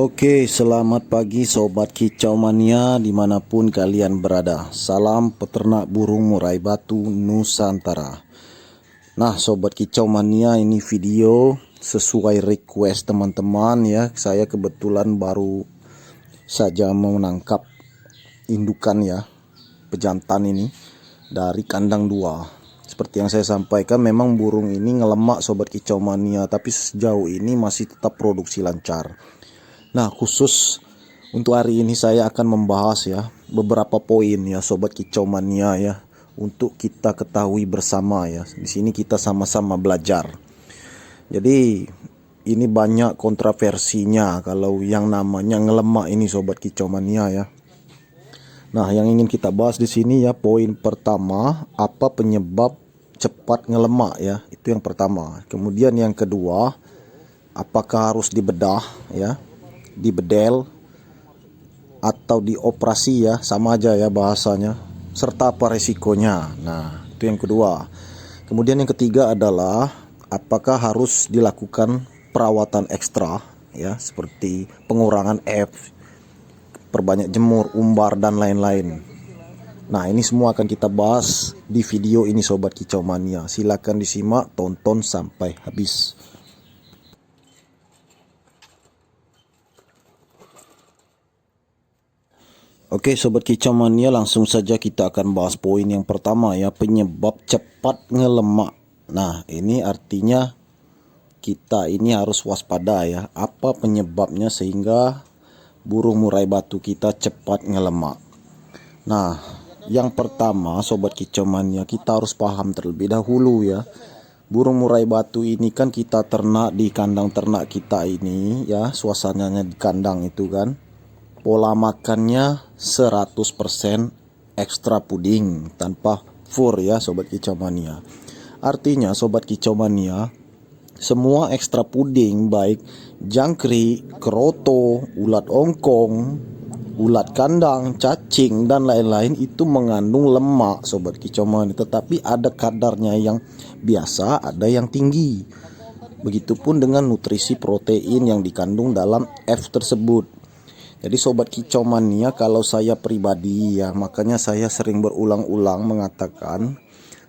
Oke, selamat pagi Sobat Kicau Mania dimanapun kalian berada. Salam peternak burung murai batu Nusantara. Nah Sobat Kicau Mania, ini video sesuai request teman-teman ya. Saya kebetulan baru saja menangkap indukan ya, pejantan ini dari kandang 2. Seperti yang saya sampaikan, memang burung ini ngelemak Sobat Kicau Mania, tapi sejauh ini masih tetap produksi lancar. Nah, khusus untuk hari ini saya akan membahas ya beberapa poin ya Sobat Kicau Mania ya, untuk kita ketahui bersama ya. Di sini kita sama-sama belajar. Jadi ini banyak kontroversinya kalau yang namanya ngelemak ini Sobat Kicau Mania ya. Nah, yang ingin kita bahas di sini ya, poin pertama, apa penyebab cepat ngelemak ya. Itu yang pertama. Kemudian yang kedua, apakah harus dibedah ya, dibedel atau dioperasi ya, sama aja ya bahasanya, serta apa resikonya. Nah, itu yang kedua. Kemudian yang ketiga adalah apakah harus dilakukan perawatan ekstra ya, seperti pengurangan F, perbanyak jemur, umbar dan lain-lain. Nah, ini semua akan kita bahas di video ini Sobat Kicau Mania. Silakan disimak, tonton sampai habis. Oke Sobat Kicau Mania, langsung saja kita akan bahas poin yang pertama ya, penyebab cepat ngelemak. Nah, ini artinya kita ini harus waspada ya, apa penyebabnya sehingga burung murai batu kita cepat ngelemak. Nah, yang pertama Sobat Kicau Mania, kita harus paham terlebih dahulu ya, burung murai batu ini kan kita ternak di kandang ternak kita ini ya, suasananya di kandang itu kan, pola makannya 100% ekstra puding tanpa fur ya Sobat Kicau Mania. Artinya Sobat Kicau Mania, semua ekstra puding baik jangkrik, keroto, ulat ongkong, ulat kandang, cacing dan lain-lain itu mengandung lemak Sobat Kicau Mania, tetapi ada kadarnya yang biasa, ada yang tinggi. Begitupun dengan nutrisi protein yang dikandung dalam F tersebut. Jadi Sobat Kicau Mania, kalau saya pribadi ya, makanya saya sering berulang-ulang mengatakan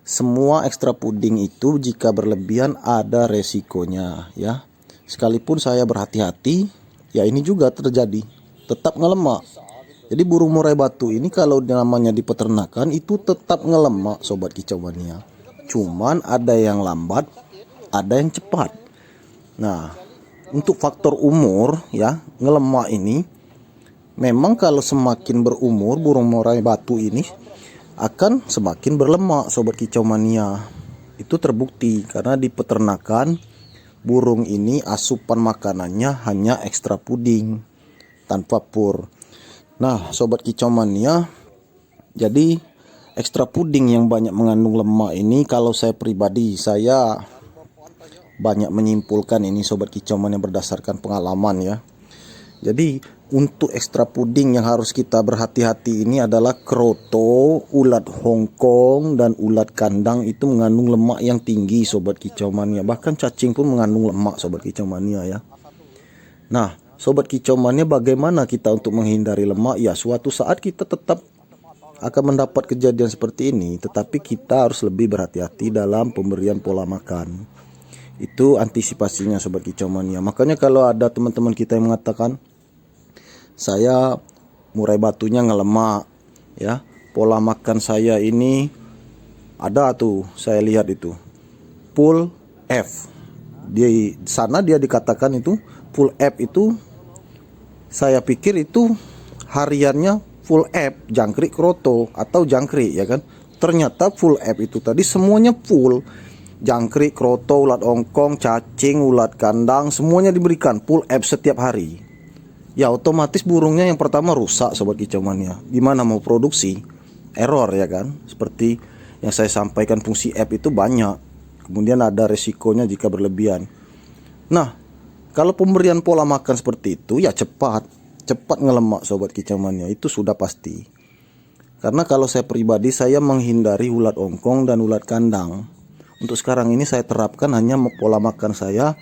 semua ekstra puding itu jika berlebihan ada resikonya ya. Sekalipun saya berhati-hati, ya ini juga terjadi, tetap ngelemak. Jadi burung murai batu ini kalau namanya di peternakan itu tetap ngelemak Sobat Kicau Mania. Cuman ada yang lambat, ada yang cepat. Nah, untuk faktor umur ya, ngelemak ini memang kalau semakin berumur burung murai batu ini akan semakin berlemak Sobat Kicau Mania. Itu terbukti karena di peternakan burung ini asupan makanannya hanya ekstra puding tanpa pur. Nah Sobat Kicau Mania, jadi ekstra puding yang banyak mengandung lemak ini, kalau saya pribadi, saya banyak menyimpulkan ini Sobat Kicau Mania berdasarkan pengalaman ya. Jadi untuk ekstra puding yang harus kita berhati-hati ini adalah keroto, ulat Hongkong dan ulat kandang, itu mengandung lemak yang tinggi Sobat Kicau Mania. Bahkan cacing pun mengandung lemak Sobat Kicau Mania ya. Nah Sobat Kicau Mania, bagaimana kita untuk menghindari lemak? Ya, suatu saat kita tetap akan mendapat kejadian seperti ini, tetapi kita harus lebih berhati-hati dalam pemberian pola makan. Itu antisipasinya Sobat Kicau Mania. Makanya kalau ada teman-teman kita yang mengatakan, saya murai batunya ngelemak ya, pola makan saya ini ada tuh, saya lihat itu full F. Di sana dia dikatakan itu full F, itu saya pikir itu hariannya full F, jangkrik kroto atau jangkrik ya kan. Ternyata full F itu tadi semuanya full, jangkrik, kroto, ulat ongkong, cacing, ulat kandang, semuanya diberikan full F setiap hari. Ya otomatis burungnya yang pertama rusak Sobat Kicau Mania. Gimana mau produksi? Error ya kan. Seperti yang saya sampaikan, fungsi F itu banyak, kemudian ada resikonya jika berlebihan. Nah, kalau pemberian pola makan seperti itu ya cepat ngelemak Sobat Kicau Mania, itu sudah pasti. Karena kalau saya pribadi, saya menghindari ulat ongkong dan ulat kandang. Untuk sekarang ini saya terapkan hanya pola makan saya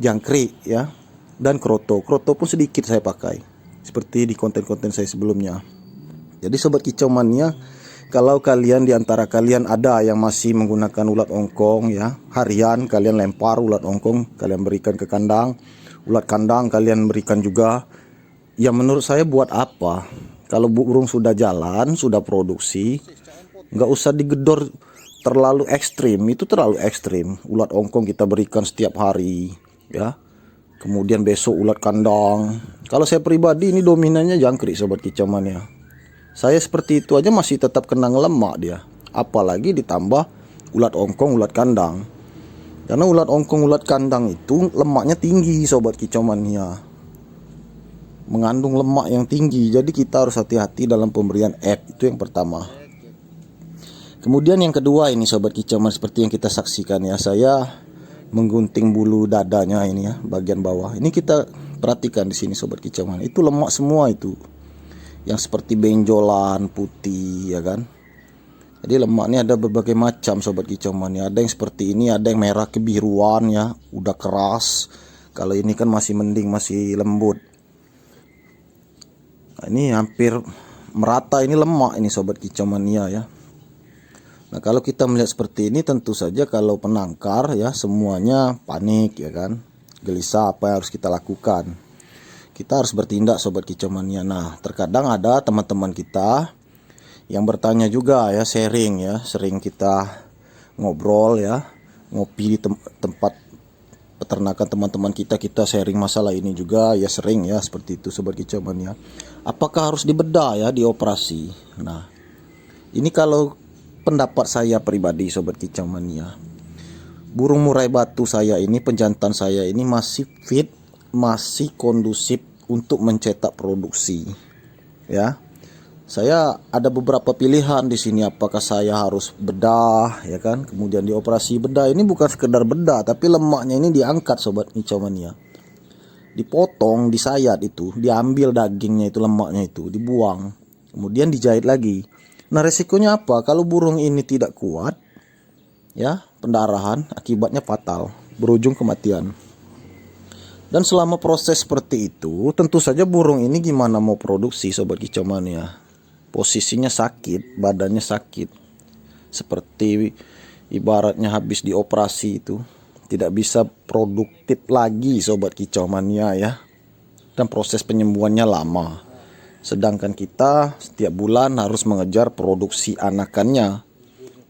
jangkrik ya, dan kroto. Kroto pun sedikit saya pakai, seperti di konten-konten saya sebelumnya. Jadi sobat kicau mania, kalau kalian di antara kalian ada yang masih menggunakan ulat ongkong ya, harian kalian lempar ulat ongkong, kalian berikan ke kandang. Ulat kandang kalian berikan juga. Ya menurut saya buat apa? Kalau burung sudah jalan, sudah produksi, nggak usah digedor terlalu ekstrim. Itu terlalu ekstrim. Ulat ongkong kita berikan setiap hari ya. Kemudian besok ulat kandang. Kalau saya pribadi ini dominannya jangkrik sobat kicau mania. Saya seperti itu aja masih tetap kena ngelemak dia. Apalagi ditambah ulat ongkong, ulat kandang. Karena ulat ongkong, ulat kandang itu lemaknya tinggi sobat kicau mania. Mengandung lemak yang tinggi. Jadi kita harus hati-hati dalam pemberian F. Itu yang pertama. Kemudian yang kedua ini sobat kicau mania, seperti yang kita saksikan ya. Saya menggunting bulu dadanya ini ya, bagian bawah. Ini kita perhatikan di sini sobat kicau mania. Itu lemak semua itu. Yang seperti benjolan putih ya kan. Jadi lemaknya ada berbagai macam sobat kicau mania. Ada yang seperti ini, ada yang merah kebiruan ya, udah keras. Kalau ini kan masih mending, masih lembut. Nah, ini hampir merata, ini lemak ini sobat kicau mania ya. Nah kalau kita melihat seperti ini, tentu saja kalau penangkar ya semuanya panik ya kan, gelisah apa yang harus kita lakukan. Kita harus bertindak sobat kicau mania. Nah terkadang ada teman-teman kita yang bertanya juga ya, sharing ya, sering kita ngobrol ya, ngopi di tempat peternakan teman-teman kita sharing masalah ini juga ya, sering ya seperti itu sobat kicau mania. Apakah harus dibedah ya, dioperasi? Nah ini kalau pendapat saya pribadi sobat kicau mania, burung murai batu saya ini, penjantan saya ini masih fit, masih kondusif untuk mencetak produksi ya. Saya ada beberapa pilihan di sini, apakah saya harus bedah ya kan, kemudian dioperasi. Bedah ini bukan sekedar bedah, tapi lemaknya ini diangkat sobat kicau mania, dipotong, disayat itu, diambil dagingnya itu, lemaknya itu dibuang, kemudian dijahit lagi. Nah resikonya apa? Kalau burung ini tidak kuat ya, pendarahan, akibatnya fatal, berujung kematian. Dan selama proses seperti itu, tentu saja burung ini gimana mau produksi sobat kicau mania. Posisinya sakit, badannya sakit, seperti ibaratnya habis dioperasi itu, tidak bisa produktif lagi sobat kicau mania ya. Dan proses penyembuhannya lama. Sedangkan kita setiap bulan harus mengejar produksi anakannya.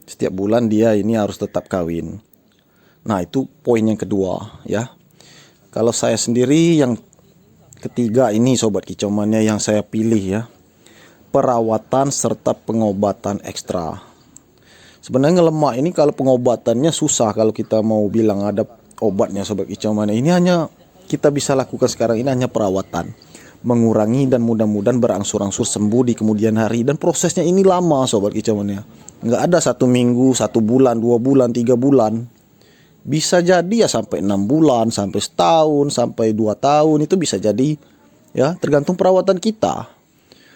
Setiap bulan dia ini harus tetap kawin. Nah itu poin yang kedua ya. Kalau saya sendiri yang ketiga ini sobat kicau mania yang saya pilih ya, perawatan serta pengobatan ekstra. Sebenarnya lemak ini kalau pengobatannya susah kalau kita mau bilang ada obatnya sobat kicau mania. Ini hanya kita bisa lakukan sekarang ini hanya perawatan, mengurangi dan mudah-mudahan berangsur-angsur sembuh di kemudian hari. Dan prosesnya ini lama sobat kicau mania. Nggak ada 1 minggu, 1 bulan, 2 bulan, 3 bulan. Bisa jadi ya sampai 6 bulan, sampai setahun, sampai 2 tahun, itu bisa jadi ya, tergantung perawatan kita.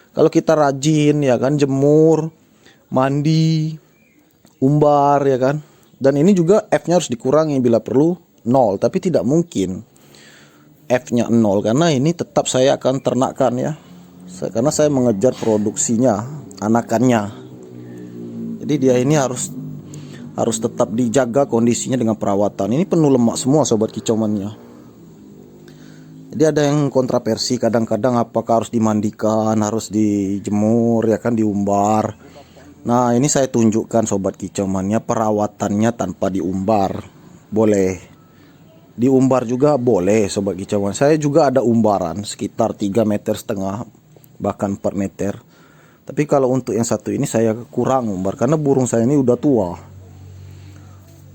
Kalau kita rajin ya kan, jemur, mandi, umbar ya kan. Dan ini juga F-nya harus dikurangi bila perlu 0, tapi tidak mungkin F-nya 0 karena ini tetap saya akan ternakkan ya. Karena saya mengejar produksinya, anakannya. Jadi dia ini harus tetap dijaga kondisinya dengan perawatan. Ini penuh lemak semua sobat kicau mania. Jadi ada yang kontroversi kadang-kadang, apakah harus dimandikan, harus dijemur ya kan, diumbar. Nah ini saya tunjukkan sobat kicau mania perawatannya tanpa diumbar. Boleh diumbar juga boleh sobat kicau mania. Saya juga ada umbaran sekitar 3,5 meter, bahkan 4 meter. Tapi kalau untuk yang satu ini saya kurang umbar karena burung saya ini udah tua.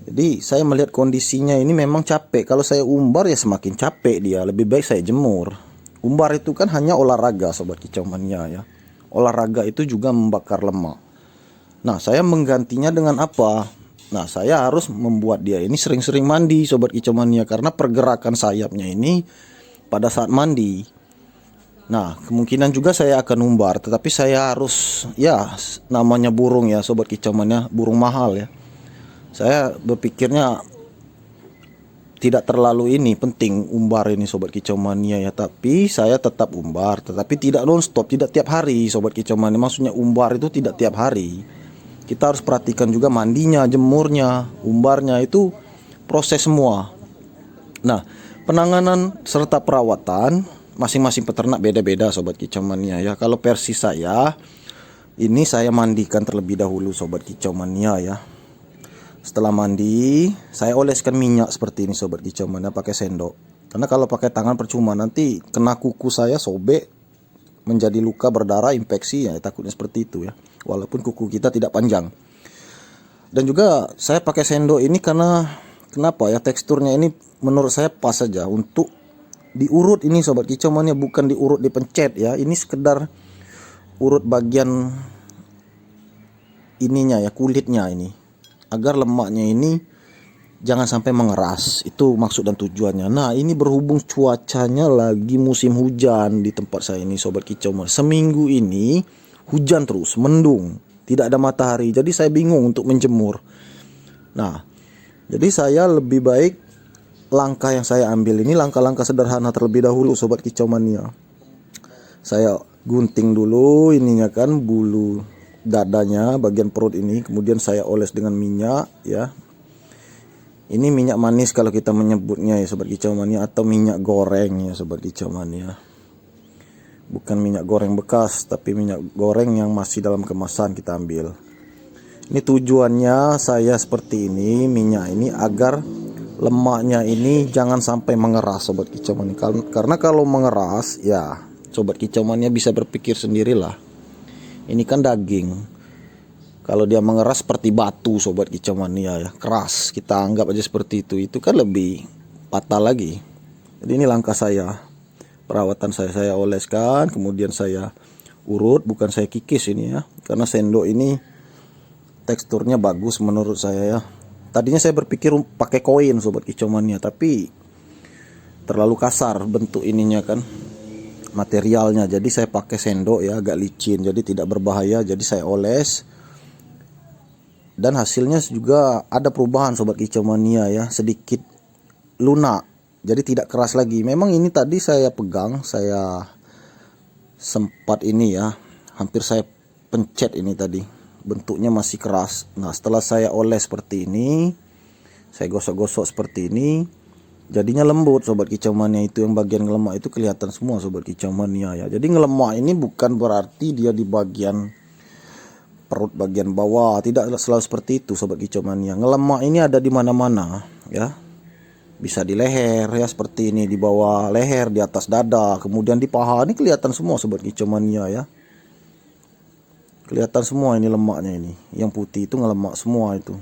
Jadi saya melihat kondisinya ini memang capek. Kalau saya umbar ya semakin capek dia. Lebih baik saya jemur. Umbar itu kan hanya olahraga sobat kicau mania ya. Olahraga itu juga membakar lemak. Nah saya menggantinya dengan apa? Nah saya harus membuat dia ini sering-sering mandi sobat kicau mania. Karena pergerakan sayapnya ini pada saat mandi. Nah kemungkinan juga saya akan umbar. Tetapi saya harus ya, namanya burung ya sobat kicau mania, burung mahal ya. Saya berpikirnya tidak terlalu ini penting umbar ini sobat kicau mania ya, tapi saya tetap umbar, tetapi tidak nonstop, tidak tiap hari sobat kicau mania. Maksudnya umbar itu tidak tiap hari. Kita harus perhatikan juga mandinya, jemurnya, umbarnya, itu proses semua. Nah, penanganan serta perawatan masing-masing peternak beda-beda sobat kicau mania ya. Kalau versi saya, ini saya mandikan terlebih dahulu sobat kicau mania ya. Setelah mandi, saya oleskan minyak seperti ini sobat kicau mania pakai sendok. Karena kalau pakai tangan percuma, nanti kena kuku saya sobek, menjadi luka, berdarah, infeksi ya, takutnya seperti itu ya. Walaupun kuku kita tidak panjang. Dan juga saya pakai sendok ini karena kenapa ya, teksturnya ini menurut saya pas saja untuk diurut ini sobat kicau mania, bukan diurut dipencet ya. Ini sekedar urut bagian ininya ya, kulitnya ini, agar lemaknya ini jangan sampai mengeras. Itu maksud dan tujuannya. Nah, ini berhubung cuacanya lagi musim hujan di tempat saya ini sobat kicau mania. Seminggu ini hujan terus, mendung, tidak ada matahari. Jadi saya bingung untuk menjemur. Nah, jadi saya lebih baik, langkah yang saya ambil ini langkah-langkah sederhana terlebih dahulu sobat kicau mania. Saya gunting dulu ininya kan, bulu dadanya, bagian perut ini, kemudian saya oles dengan minyak ya. Ini minyak manis kalau kita menyebutnya ya sobat kicau mania, atau minyak goreng ya sobat kicau mania. Bukan minyak goreng bekas, tapi minyak goreng yang masih dalam kemasan kita ambil. Ini tujuannya saya seperti ini, minyak ini agar lemaknya ini jangan sampai mengeras sobat kicau mania. Karena kalau mengeras ya sobat kicau mania bisa berpikir sendirilah. Ini kan daging. Kalau dia mengeras seperti batu sobat kicau mania ya, keras. Kita anggap aja seperti itu. Itu kan lebih fatal lagi. Jadi ini langkah saya. Perawatan saya oleskan, kemudian saya urut, bukan saya kikis ini ya. Karena sendok ini teksturnya bagus menurut saya ya. Tadinya saya berpikir pakai koin sobat kicau mania, tapi terlalu kasar bentuk ininya kan, materialnya. Jadi saya pakai sendok ya, agak licin, jadi tidak berbahaya. Jadi saya oles, dan hasilnya juga ada perubahan sobat kicau mania ya, sedikit lunak, jadi tidak keras lagi. Memang ini tadi saya pegang, saya sempat ini ya, hampir saya pencet ini tadi, bentuknya masih keras. Nah, setelah saya oles seperti ini, saya gosok-gosok seperti ini, jadinya lembut sobat kicau mania. Itu yang bagian ngelemak itu kelihatan semua sobat kicau mania ya. Jadi ngelemak ini bukan berarti dia di bagian perut bagian bawah, tidak selalu seperti itu sobat kicau mania. Ngelemak ini ada di mana-mana ya. Bisa di leher ya seperti ini, di bawah leher, di atas dada, kemudian di paha. Ini kelihatan semua sobat kicau mania ya. Kelihatan semua ini lemaknya ini. Yang putih itu ngelemak semua itu.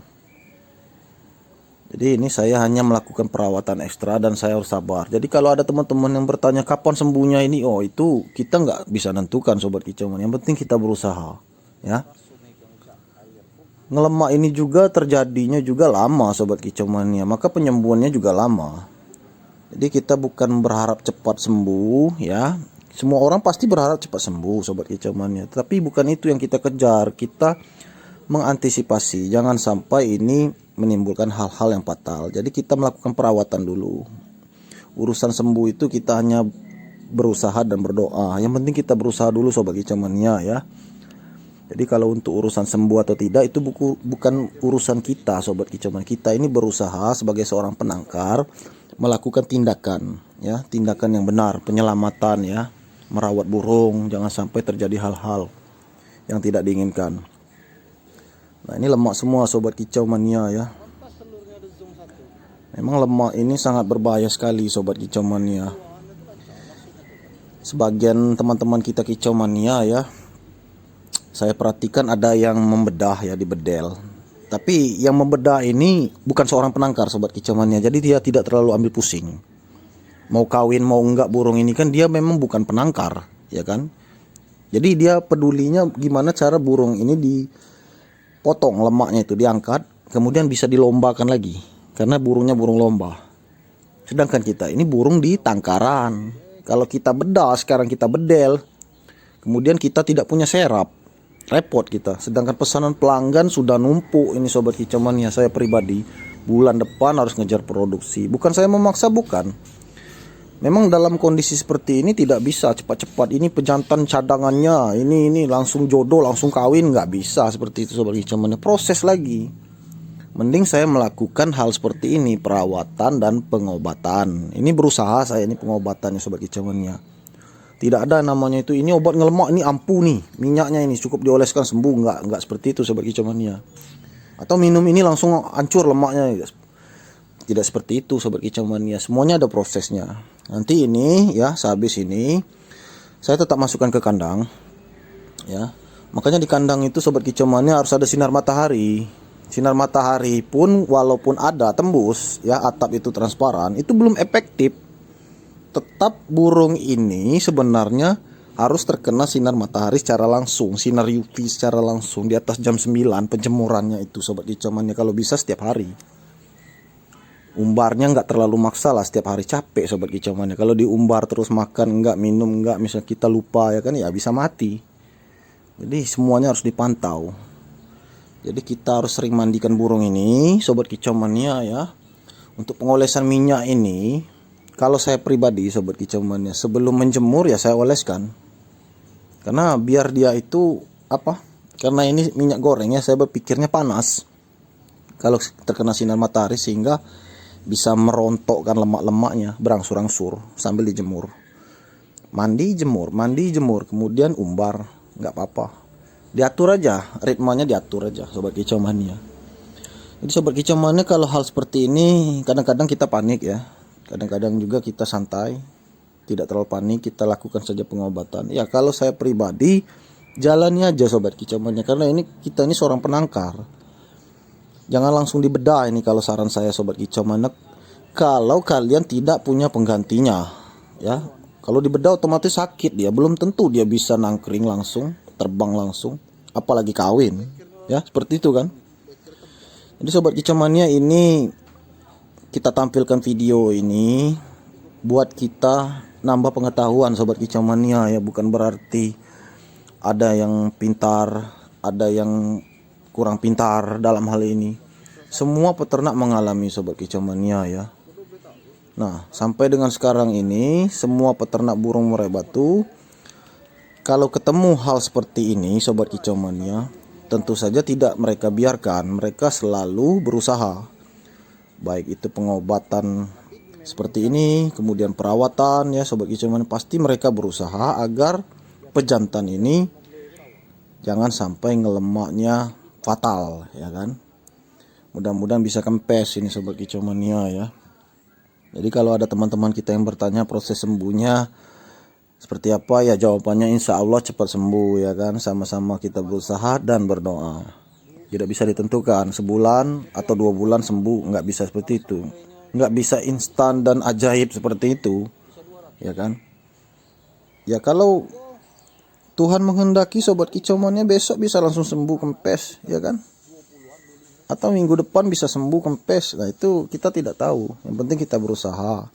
Jadi ini saya hanya melakukan perawatan ekstra dan saya harus sabar. Jadi kalau ada teman-teman yang bertanya kapan sembuhnya ini, oh itu kita nggak bisa nentukan sobat kicau mania. Yang penting kita berusaha ya. Ngelemak ini juga terjadinya juga lama sobat kicau mania, maka penyembuhannya juga lama. Jadi kita bukan berharap cepat sembuh ya. Semua orang pasti berharap cepat sembuh sobat kicau mania, tapi bukan itu yang kita kejar. Kita mengantisipasi jangan sampai ini menimbulkan hal-hal yang fatal. Jadi kita melakukan perawatan dulu. Urusan sembuh itu kita hanya berusaha dan berdoa. Yang penting kita berusaha dulu sobat kicau mania ya. Jadi kalau untuk urusan sembuh atau tidak itu bukan urusan kita sobat kicau mania. Kita ini berusaha sebagai seorang penangkar melakukan tindakan ya, tindakan yang benar, penyelamatan ya, merawat burung, jangan sampai terjadi hal-hal yang tidak diinginkan. Nah, ini lemak semua sobat kicau mania ya. Memang lemak ini sangat berbahaya sekali sobat kicau mania. Sebagian teman-teman kita kicau mania ya, saya perhatikan ada yang membedah ya di bedel. Tapi yang membedah ini bukan seorang penangkar sobat kicau mania. Jadi dia tidak terlalu ambil pusing. Mau kawin mau enggak burung ini kan dia memang bukan penangkar ya kan. Jadi dia pedulinya gimana cara burung ini dipotong lemaknya itu, diangkat, kemudian bisa dilombakan lagi. Karena burungnya burung lomba. Sedangkan kita ini burung di tangkaran. Kalau kita bedah sekarang kita bedel, kemudian kita tidak punya serap, repot kita. Sedangkan pesanan pelanggan sudah numpuk ini sobat kicau mania. Saya pribadi bulan depan harus ngejar produksi. Bukan saya memaksa, bukan. Memang dalam kondisi seperti ini tidak bisa cepat-cepat. Ini pejantan cadangannya, ini langsung jodoh, langsung kawin, nggak bisa seperti itu sobat kicau mania. Proses lagi. Mending saya melakukan hal seperti ini, perawatan dan pengobatan. Ini berusaha saya, ini pengobatannya sobat kicau mania. Tidak ada namanya itu ini obat ngelemak, ini ampuh nih, minyaknya ini cukup dioleskan sembuh, nggak seperti itu sobat kicau mania. Atau minum ini langsung hancur lemaknya. Tidak seperti itu sobat kicau mania. Semuanya ada prosesnya. Nanti ini ya, sehabis ini saya tetap masukkan ke kandang ya. Makanya di kandang itu sobat kicau mania harus ada sinar matahari. Sinar matahari pun walaupun ada tembus ya, atap itu transparan, itu belum efektif. Tetap burung ini sebenarnya harus terkena sinar matahari secara langsung, sinar UV secara langsung di atas jam 9 penjemurannya itu sobat kicau mania, kalau bisa setiap hari. Umbarnya nggak terlalu maksa lah, setiap hari capek sobat kicau mania. Kalau diumbar terus makan nggak, minum nggak, misalnya kita lupa ya kan, ya bisa mati. Jadi semuanya harus dipantau. Jadi kita harus sering mandikan burung ini sobat kicau mania ya. Untuk pengolesan minyak ini, kalau saya pribadi sobat kicau mania, sebelum menjemur ya saya oleskan. Karena biar dia itu karena ini minyak gorengnya saya berpikirnya panas. Kalau terkena sinar matahari sehingga bisa merontokkan lemak-lemaknya, berangsur-angsur sambil dijemur. Mandi jemur, kemudian umbar, nggak apa-apa. Diatur aja, ritmenya diatur aja sobat kicau mania. Jadi sobat kicau mania, kalau hal seperti ini kadang-kadang kita panik ya. Kadang-kadang juga kita santai, tidak terlalu panik, kita lakukan saja pengobatan. Ya kalau saya pribadi jalani aja sobat kicau mania, karena kita ini seorang penangkar. Jangan langsung dibedah ini kalau saran saya sobat kicau mania. Kalau kalian tidak punya penggantinya ya. Kalau dibedah otomatis sakit dia, belum tentu dia bisa nangkring langsung, terbang langsung, apalagi kawin ya, seperti itu kan. Jadi sobat kicau mania, ini kita tampilkan video ini buat kita nambah pengetahuan sobat kicau mania ya, bukan berarti ada yang pintar, ada yang kurang pintar dalam hal ini. Semua peternak mengalami sobat kicau mania ya. Nah, sampai dengan sekarang ini semua peternak burung murai batu kalau ketemu hal seperti ini sobat kicau mania, tentu saja tidak mereka biarkan, mereka selalu berusaha. Baik itu pengobatan seperti ini, kemudian perawatan ya sobat kicau mania, pasti mereka berusaha agar pejantan ini jangan sampai ngelemaknya fatal ya kan. Mudah-mudahan bisa kempes ini sobat kicau mania ya. Jadi kalau ada teman-teman kita yang bertanya proses sembuhnya seperti apa ya, jawabannya insya Allah cepat sembuh ya kan. Sama-sama kita berusaha dan berdoa. Tidak bisa ditentukan sebulan atau 2 bulan sembuh, nggak bisa seperti itu. Nggak bisa instan dan ajaib seperti itu ya kan. Ya kalau Tuhan menghendaki sobat kicau mania besok bisa langsung sembuh kempes ya kan. Atau minggu depan bisa sembuh kempes. Nah itu kita tidak tahu. Yang penting kita berusaha.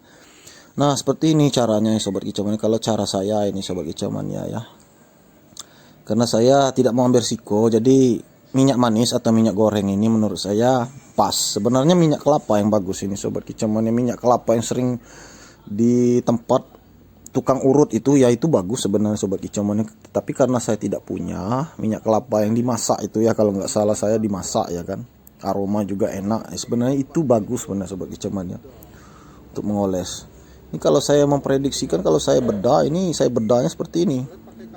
Nah seperti ini caranya sobat kicau mania. Kalau cara saya ini sobat kicau mania ya. Karena saya tidak mau ambil risiko. Jadi minyak manis atau minyak goreng ini menurut saya pas. Sebenarnya minyak kelapa yang bagus ini sobat kicau mania. Minyak kelapa yang sering di tempat tukang urut itu ya, itu bagus sebenarnya sobat kicau mania. Tapi karena saya tidak punya minyak kelapa yang dimasak itu ya, kalau nggak salah saya dimasak ya kan, aroma juga enak. Sebenarnya itu bagus benar sobat kicau mania untuk mengoles. Ini kalau saya memprediksikan, kalau saya bedah ini, saya bedahnya seperti ini,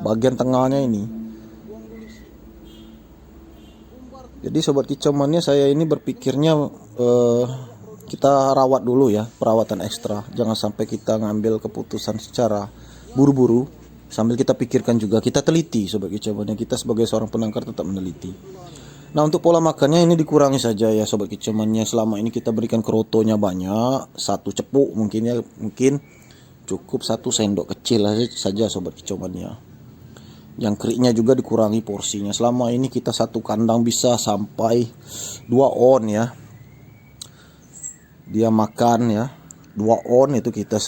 bagian tengahnya ini. Jadi sobat kicau mania, saya ini berpikirnya kita rawat dulu ya, perawatan ekstra. Jangan sampai kita ngambil keputusan secara buru-buru, sambil kita pikirkan juga, kita teliti sobat kicau mania. Kita sebagai seorang penangkar tetap meneliti. Nah untuk pola makannya ini dikurangi saja ya sobat kicau mania. Selama ini kita berikan kerotonya banyak, 1 cepuk mungkin ya, mungkin cukup 1 sendok kecil saja sobat kicau mania. Yang keriknya juga dikurangi porsinya. Selama ini kita 1 kandang bisa sampai 2 on ya. Dia makan ya 2 on, itu kita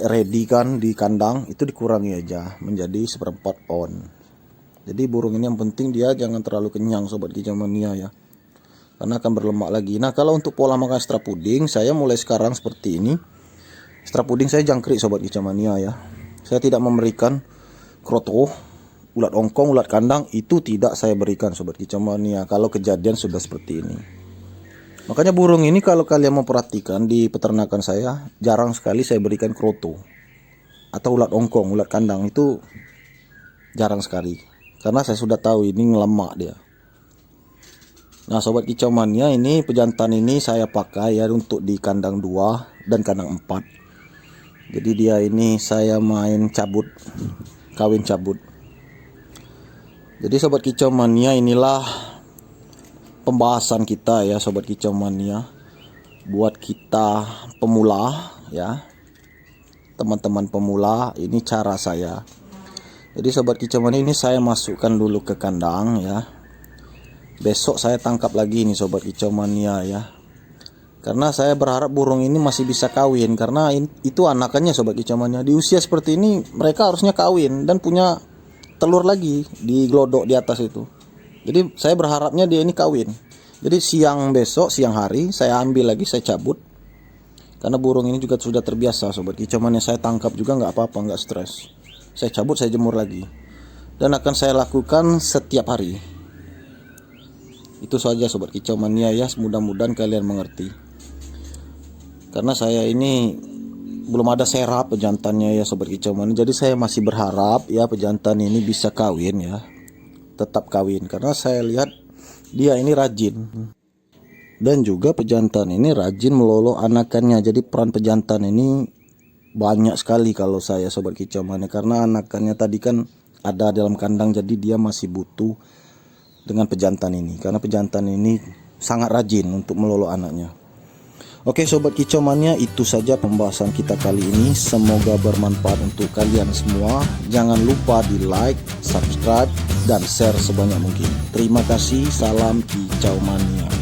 ready kan di kandang, itu dikurangi aja menjadi 1/4 on. Jadi burung ini yang penting dia jangan terlalu kenyang sobat kicau mania ya. karena akan berlemak lagi. Nah, kalau untuk pola makan extra puding, saya mulai sekarang seperti ini. Extra puding saya jangkrik sobat kicauania ya. Saya tidak memberikan kroto, ulat ongkong, ulat kandang, itu tidak saya berikan sobat kicauania kalau kejadian sudah seperti ini. Makanya burung ini kalau kalian mau perhatikan di peternakan saya, jarang sekali saya berikan kroto atau ulat ongkong, ulat kandang, itu jarang sekali. Karena saya sudah tahu ini ngelemak dia. Nah sobat kicau mania, ini pejantan ini saya pakai ya untuk di kandang 2 dan kandang 4. Jadi dia ini saya main cabut, kawin cabut. Jadi sobat kicau mania, inilah pembahasan kita ya sobat kicau mania, buat kita pemula ya, teman-teman pemula, ini cara saya. Jadi sobat kicau mania, ini saya masukkan dulu ke kandang ya. Besok saya tangkap lagi nih sobat kicau mania ya. Karena saya berharap burung ini masih bisa kawin, karena itu anakannya sobat kicau mania. Di usia seperti ini mereka harusnya kawin dan punya telur lagi di glodok di atas itu. Jadi saya berharapnya dia ini kawin. Jadi siang hari saya ambil lagi, saya cabut. Karena burung ini juga sudah terbiasa sobat kicau mania, saya tangkap juga nggak apa-apa, nggak stres. Saya cabut, saya jemur lagi. Dan akan saya lakukan setiap hari. Itu saja sobat kicau mania ya, mudah-mudahan kalian mengerti. Karena saya ini belum ada serap pejantannya ya sobat kicau mania. Jadi saya masih berharap ya pejantan ini bisa kawin ya. Tetap kawin, karena saya lihat dia ini rajin, dan juga pejantan ini rajin melolo anakannya. Jadi peran pejantan ini banyak sekali kalau saya sobat kicau mania, karena anakannya tadi kan ada dalam kandang, jadi dia masih butuh dengan pejantan ini, karena pejantan ini sangat rajin untuk melolo anaknya. Oke sobat kicau mania, itu saja pembahasan kita kali ini. Semoga bermanfaat untuk kalian semua. Jangan lupa di like, subscribe, dan share sebanyak mungkin. Terima kasih, salam kicau mania.